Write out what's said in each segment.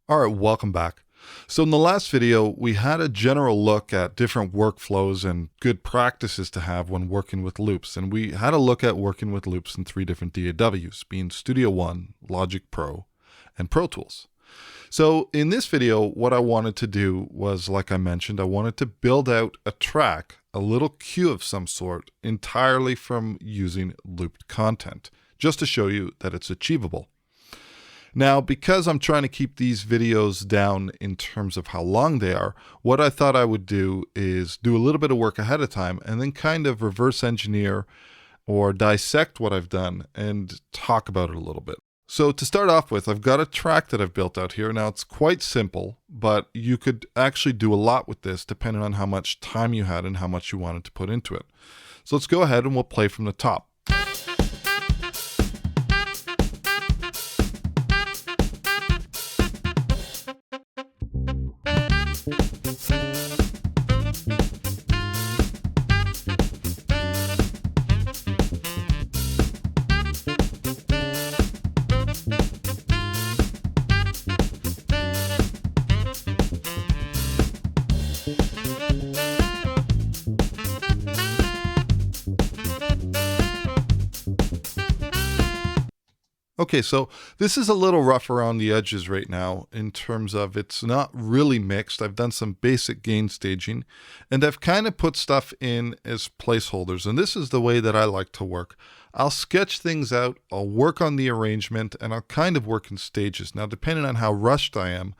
All right, welcome back. So in the last video, we had a general look at different workflows and good practices to have when working with loops. And we had a look at working with loops in 3 different DAWs, being Studio One, Logic Pro, and Pro Tools. So in this video, what I wanted to do was, like I mentioned, I wanted to build out a track, a little cue of some sort, entirely from using looped content, just to show you that it's achievable. Now, because I'm trying to keep these videos down in terms of how long they are, what I thought I would do is do a little bit of work ahead of time and then kind of reverse engineer or dissect what I've done and talk about it a little bit. So to start off with, I've got a track that I've built out here. Now, it's quite simple, but you could actually do a lot with this depending on how much time you had and how much you wanted to put into it. So let's go ahead and we'll play from the top. Okay, so this is a little rough around the edges right now in terms of it's not really mixed. I've done some basic gain staging and I've kind of put stuff in as placeholders. And this is the way that I like to work. I'll sketch things out, I'll work on the arrangement, and I'll kind of work in stages. Now, depending on how rushed I am,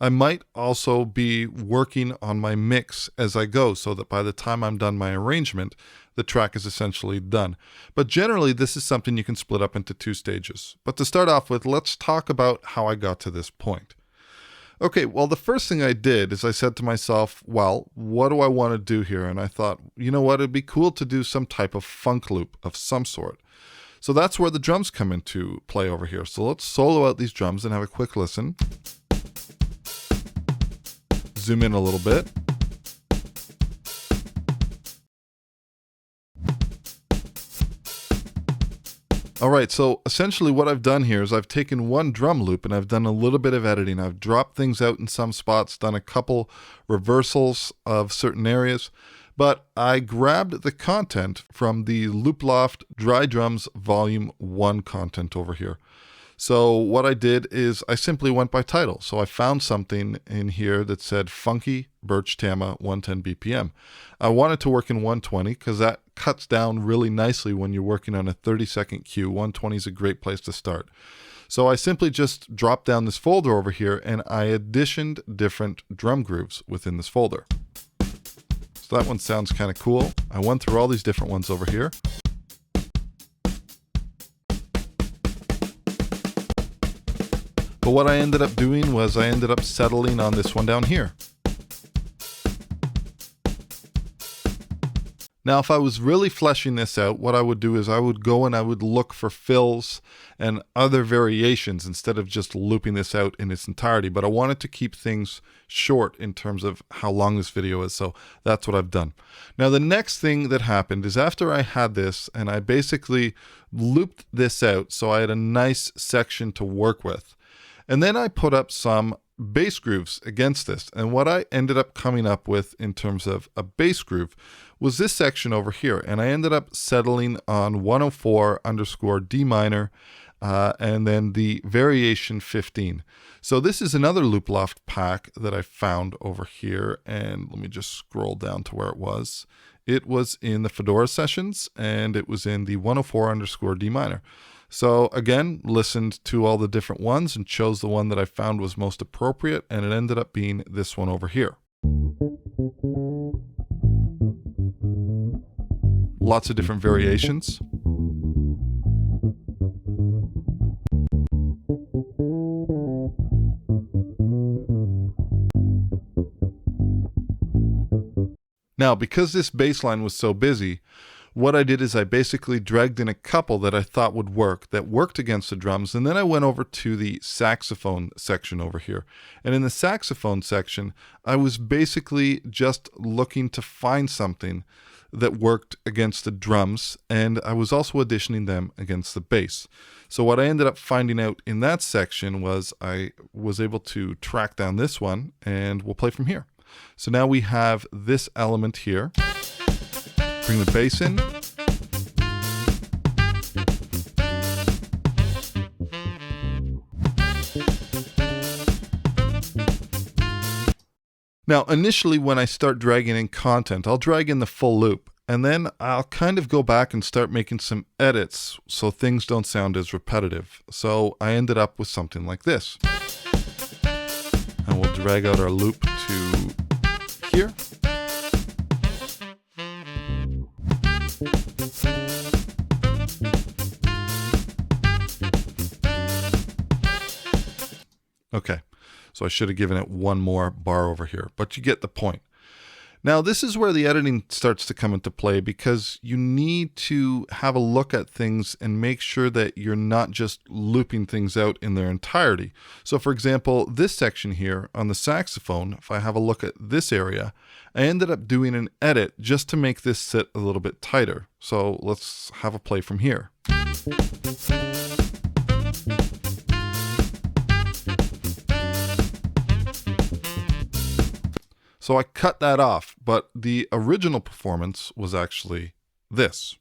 I might also be working on my mix as I go so that by the time I'm done my arrangement, the track is essentially done. But generally, this is something you can split up into 2 stages. But to start off with, let's talk about how I got to this point. Okay, well, the first thing I did is I said to myself, well, what do I want to do here? And I thought, you know what, it'd be cool to do some type of funk loop of some sort. So that's where the drums come into play over here. So let's solo out these drums and have a quick listen. Zoom in a little bit. All right, so essentially what I've done here is I've taken one drum loop and I've done a little bit of editing. I've dropped things out in some spots, done a couple reversals of certain areas, but I grabbed the content from the Looploft Dry Drums Volume 1 content over here. So what I did is I simply went by title. So I found something in here that said Funky Birch Tama 110 BPM. I wanted to work in 120 because that cuts down really nicely when you're working on a 30-second cue. 120 is a great place to start. So I simply just dropped down this folder over here and I additioned different drum grooves within this folder. So that one sounds kind of cool. I went through all these different ones over here. But what I ended up doing was I ended up settling on this one down here. Now, if I was really fleshing this out, what I would do is I would go and I would look for fills and other variations instead of just looping this out in its entirety. But I wanted to keep things short in terms of how long this video is. So that's what I've done. Now, the next thing that happened is after I had this and I basically looped this out so I had a nice section to work with. And then I put up some bass grooves against this. And what I ended up coming up with in terms of a bass groove was this section over here. And I ended up settling on 104_D minor and then the variation 15. So this is another Looploft pack that I found over here. And let me just scroll down to where it was. It was in the Fedora sessions and it was in the 104_D minor. So again, listened to all the different ones and chose the one that I found was most appropriate, and it ended up being this one over here. Lots of different variations. Now, because this bass line was so busy, what I did is I basically dragged in a couple that I thought would work, that worked against the drums, and then I went over to the saxophone section over here. And in the saxophone section, I was basically just looking to find something that worked against the drums, and I was also auditioning them against the bass. So what I ended up finding out in that section was I was able to track down this one, and we'll play from here. So now we have this element here. Bring the bass in. Now, initially when I start dragging in content, I'll drag in the full loop, and then I'll kind of go back and start making some edits so things don't sound as repetitive. So I ended up with something like this. And we'll drag out our loop to here. Okay. So I should have given it one more bar over here, but you get the point. Now this is where the editing starts to come into play, because you need to have a look at things and make sure that you're not just looping things out in their entirety. So for example, this section here on the saxophone, if I have a look at this area, I ended up doing an edit just to make this sit a little bit tighter. So let's have a play from here. So I cut that off, but the original performance was actually this.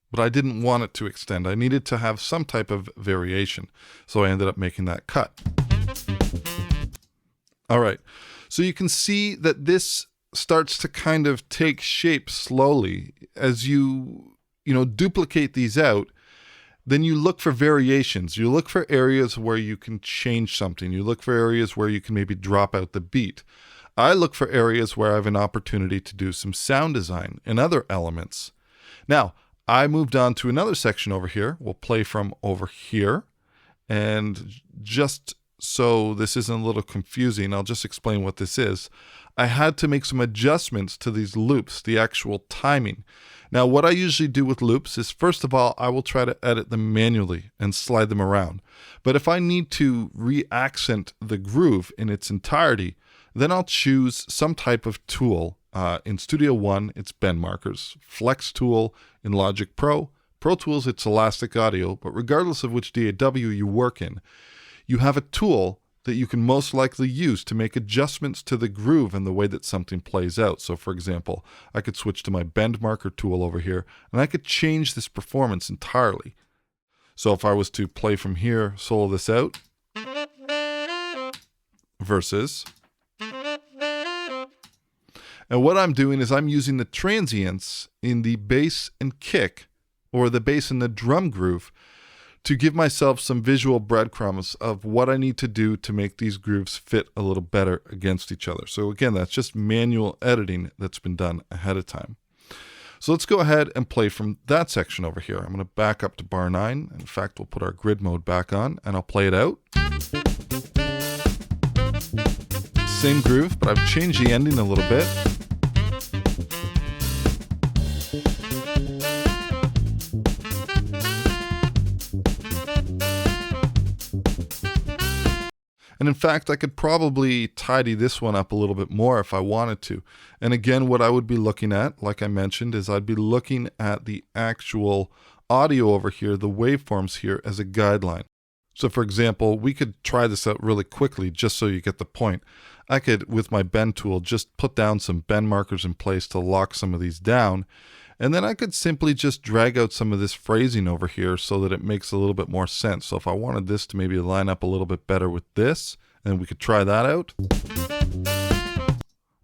But I didn't want it to extend. I needed to have some type of variation. So I ended up making that cut. All right. So you can see that this starts to kind of take shape slowly as you duplicate these out. Then you look for variations. You look for areas where you can change something. You look for areas where you can maybe drop out the beat. I look for areas where I have an opportunity to do some sound design and other elements. Now, I moved on to another section over here. We'll play from over here. And just so this isn't a little confusing, I'll just explain what this is. I had to make some adjustments to these loops, the actual timing. Now, what I usually do with loops is, first of all, I will try to edit them manually and slide them around. But if I need to re-accent the groove in its entirety, then I'll choose some type of tool. In Studio One, it's bend markers. Flex tool in Logic Pro. Pro Tools, it's Elastic Audio. But regardless of which DAW you work in, you have a tool that you can most likely use to make adjustments to the groove and the way that something plays out. So for example, I could switch to my bend marker tool over here, and I could change this performance entirely. So if I was to play from here, solo this out, versus, and what I'm doing is I'm using the transients in the bass and kick, or the bass and the drum groove, to give myself some visual breadcrumbs of what I need to do to make these grooves fit a little better against each other. So again, that's just manual editing that's been done ahead of time. So let's go ahead and play from that section over here. I'm going to back up to bar 9. In fact, we'll put our grid mode back on and I'll play it out. Same groove, but I've changed the ending a little bit. And in fact, I could probably tidy this one up a little bit more if I wanted to. And again, what I would be looking at, like I mentioned, is I'd be looking at the actual audio over here, the waveforms here, as a guideline. So for example, we could try this out really quickly just so you get the point. I could, with my bend tool, just put down some bend markers in place to lock some of these down. And then I could simply just drag out some of this phrasing over here so that it makes a little bit more sense. So if I wanted this to maybe line up a little bit better with this, and we could try that out.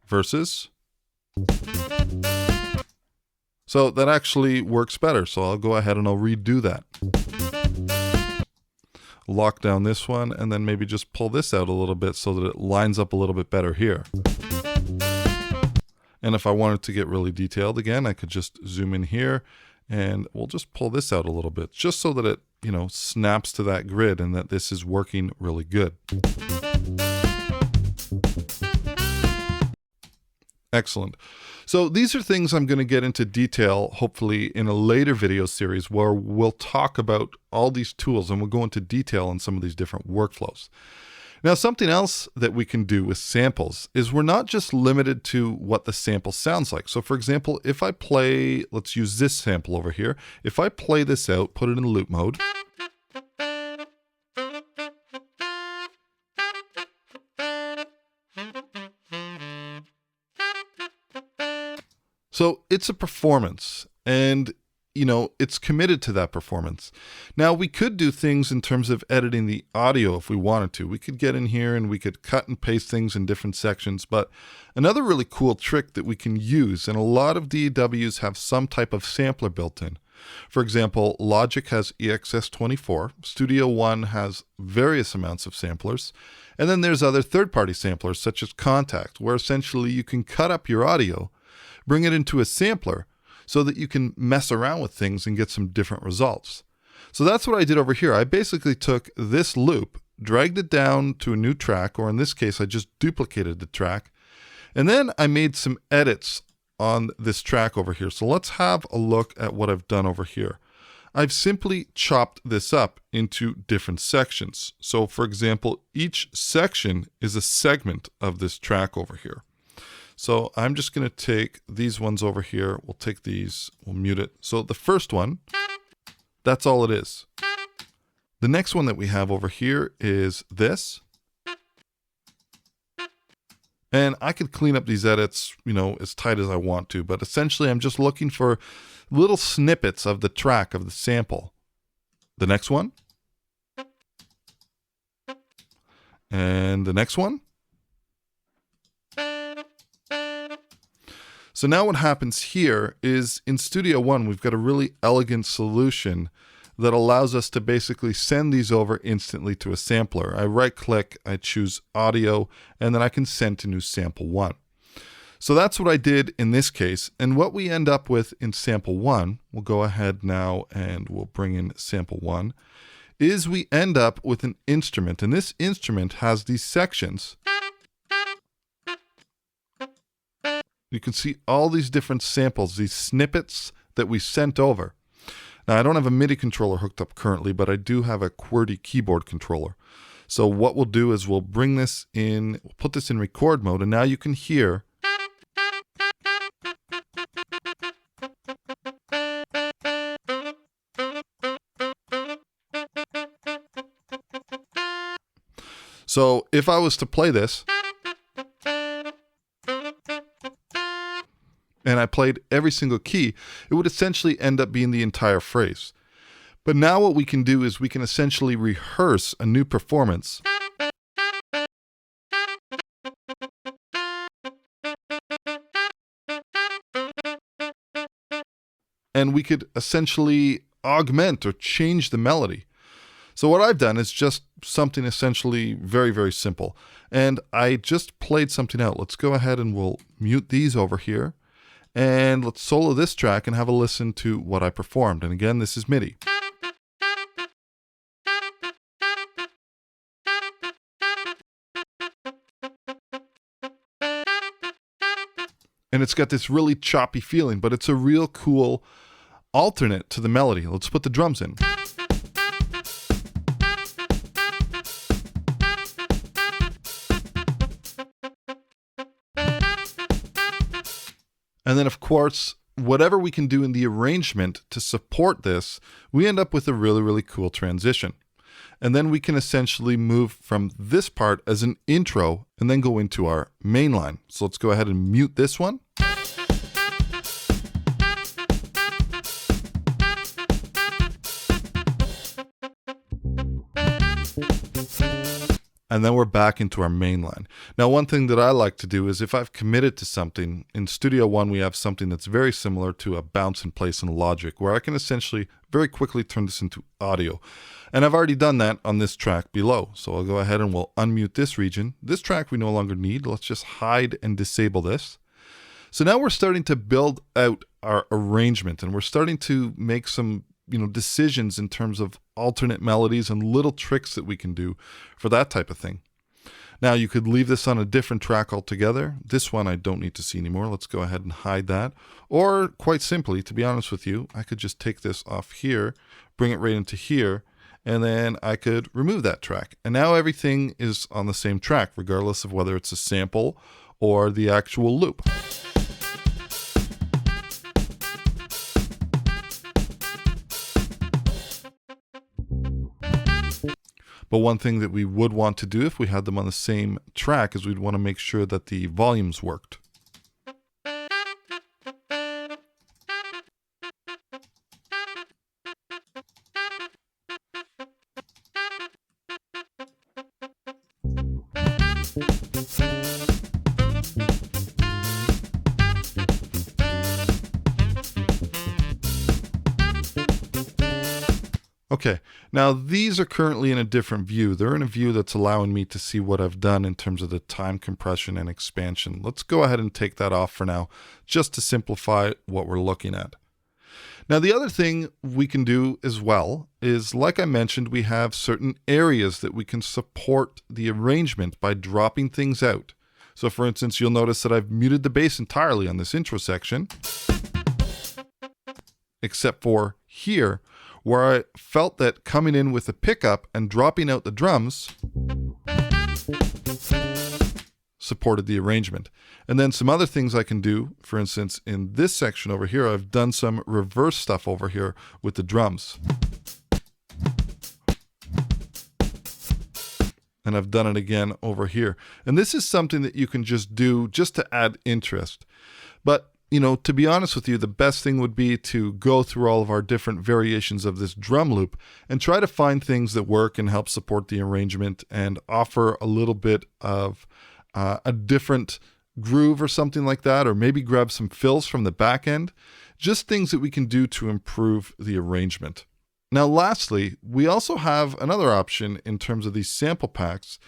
Versus. So that actually works better. So I'll go ahead and I'll redo that. Lock down this one and then maybe just pull this out a little bit so that it lines up a little bit better here. And if I wanted to get really detailed again, I could just zoom in here and we'll just pull this out a little bit just so that it, snaps to that grid and that this is working really good. Excellent. So these are things I'm going to get into detail, hopefully in a later video series where we'll talk about all these tools and we'll go into detail on some of these different workflows. Now, something else that we can do with samples is we're not just limited to what the sample sounds like. So for example, if I play, let's use this sample over here. If I play this out, put it in loop mode. So it's a performance, and it's committed to that performance. Now, we could do things in terms of editing the audio if we wanted to. We could get in here and we could cut and paste things in different sections. But another really cool trick that we can use, and a lot of DAWs have some type of sampler built in. For example, Logic has EXS24, Studio One has various amounts of samplers, and then there's other third-party samplers such as Kontakt, where essentially you can cut up your audio, bring it into a sampler, so that you can mess around with things and get some different results. So that's what I did over here. I basically took this loop, dragged it down to a new track, or in this case, I just duplicated the track, and then I made some edits on this track over here. So let's have a look at what I've done over here. I've simply chopped this up into different sections. So for example, each section is a segment of this track over here. So I'm just going to take these ones over here. We'll take these, we'll mute it. So the first one, that's all it is. The next one that we have over here is this. And I could clean up these edits, as tight as I want to, but essentially I'm just looking for little snippets of the track, of the sample. The next one. And the next one. So now what happens here is in Studio One, we've got a really elegant solution that allows us to basically send these over instantly to a sampler. I right click, I choose audio, and then I can send to new sample one. So that's what I did in this case. And what we end up with in sample one, we'll go ahead now and we'll bring in sample one, is we end up with an instrument. And this instrument has these sections. You can see all these different samples, these snippets that we sent over. Now, I don't have a MIDI controller hooked up currently, but I do have a QWERTY keyboard controller. So what we'll do is we'll bring this in, we'll put this in record mode, and now you can hear so if I was to play this, and I played every single key, it would essentially end up being the entire phrase. But now what we can do is we can essentially rehearse a new performance. And we could essentially augment or change the melody. So what I've done is just something essentially very, very simple. And I just played something out. Let's go ahead and we'll mute these over here. And let's solo this track and have a listen to what I performed. And again, this is MIDI. And it's got this really choppy feeling, but it's a real cool alternate to the melody. Let's put the drums in. And then, of course, whatever we can do in the arrangement to support this, we end up with a really, really cool transition. And then we can essentially move from this part as an intro and then go into our main line. So let's go ahead and mute this one. And then we're back into our main line. Now, one thing that I like to do is if I've committed to something, in Studio One, we have something that's very similar to a bounce in place in Logic, where I can essentially very quickly turn this into audio. And I've already done that on this track below. So I'll go ahead and we'll unmute this region. This track we no longer need. Let's just hide and disable this. So now we're starting to build out our arrangement, and we're starting to make some decisions in terms of alternate melodies and little tricks that we can do for that type of thing. Now, you could leave this on a different track altogether. This one I don't need to see anymore. Let's go ahead and hide that. Or quite simply, to be honest with you, I could just take this off here, bring it right into here, and then I could remove that track. And now everything is on the same track, regardless of whether it's a sample or the actual loop. But one thing that we would want to do if we had them on the same track is we'd want to make sure that the volumes worked. Okay, now these are currently in a different view. They're in a view that's allowing me to see what I've done in terms of the time compression and expansion. Let's go ahead and take that off for now, just to simplify what we're looking at. Now, the other thing we can do as well is, like I mentioned, we have certain areas that we can support the arrangement by dropping things out. So for instance, you'll notice that I've muted the bass entirely on this intro section, except for here, where I felt that coming in with a pickup and dropping out the drums supported the arrangement. And then some other things I can do, for instance, in this section over here, I've done some reverse stuff over here with the drums. And I've done it again over here. And this is something that you can just do just to add interest. But you know, to be honest with you, the best thing would be to go through all of our different variations of this drum loop and try to find things that work and help support the arrangement and offer a little bit of a different groove or something like that, or maybe grab some fills from the back end, just things that we can do to improve the arrangement. Now, lastly, we also have another option in terms of these sample packs,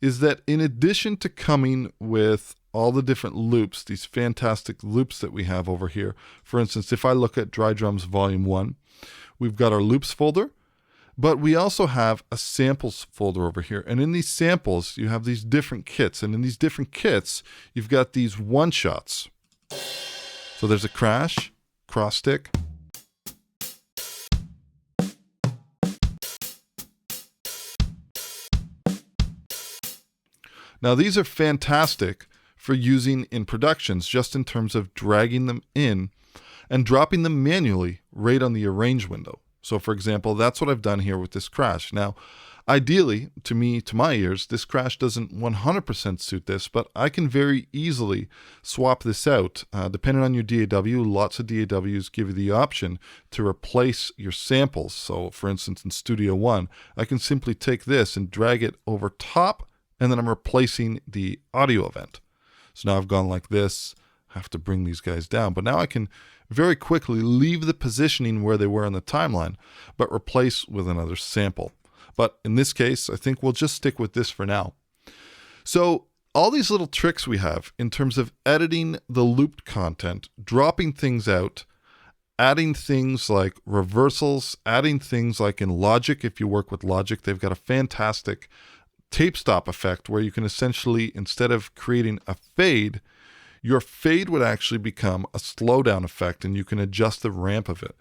is that in addition to coming with all the different loops, these fantastic loops that we have over here. For instance, if I look at Dry Drums Volume 1, we've got our loops folder, but we also have a samples folder over here. And in these samples, you have these different kits. And in these different kits, you've got these one-shots. So there's a crash, cross stick, now these are fantastic for using in productions, just in terms of dragging them in and dropping them manually right on the arrange window. So for example, that's what I've done here with this crash. Now, ideally, to my ears, this crash doesn't 100% suit this, but I can very easily swap this out. Depending on your DAW, lots of DAWs give you the option to replace your samples. So for instance, in Studio One, I can simply take this and drag it over top, and then I'm replacing the audio event. So now I've gone like this. I have to bring these guys down, but now I can very quickly leave the positioning where they were in the timeline, but replace with another sample. But in this case, I think we'll just stick with this for now. So all these little tricks we have in terms of editing the looped content, dropping things out, adding things like reversals, adding things like in Logic, if you work with Logic, they've got a fantastic tape stop effect where you can essentially, instead of creating a fade, your fade would actually become a slowdown effect, and you can adjust the ramp of it.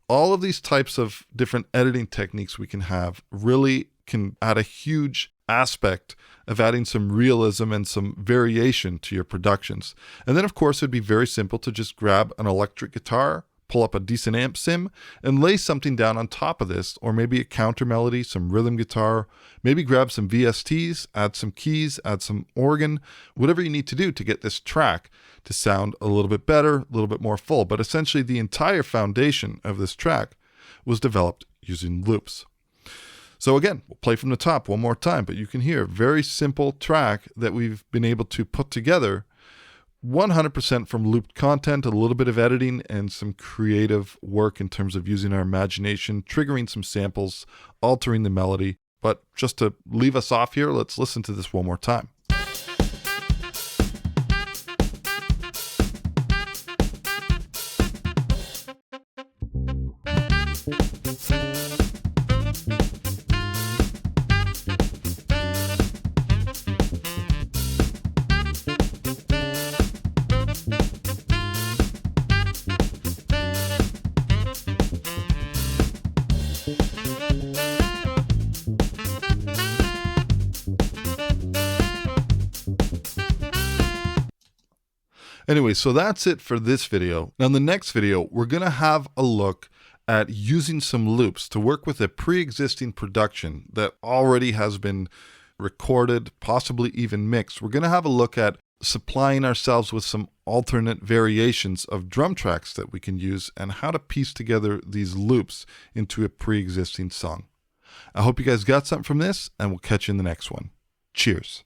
All of these types of different editing techniques we can have really can add a huge aspect of adding some realism and some variation to your productions. And then of course it'd be very simple to just grab an electric guitar, pull up a decent amp sim, and lay something down on top of this, or maybe a counter melody, some rhythm guitar, maybe grab some VSTs, add some keys, add some organ, whatever you need to do to get this track to sound a little bit better, a little bit more full. But essentially the entire foundation of this track was developed using loops. So again, we'll play from the top one more time, but you can hear a very simple track that we've been able to put together 100% from looped content, a little bit of editing, and some creative work in terms of using our imagination, triggering some samples, altering the melody. But just to leave us off here, let's listen to this one more time. Anyway, so that's it for this video. Now in the next video, we're going to have a look at using some loops to work with a pre-existing production that already has been recorded, possibly even mixed. We're going to have a look at supplying ourselves with some alternate variations of drum tracks that we can use and how to piece together these loops into a pre-existing song. I hope you guys got something from this, and we'll catch you in the next one. Cheers.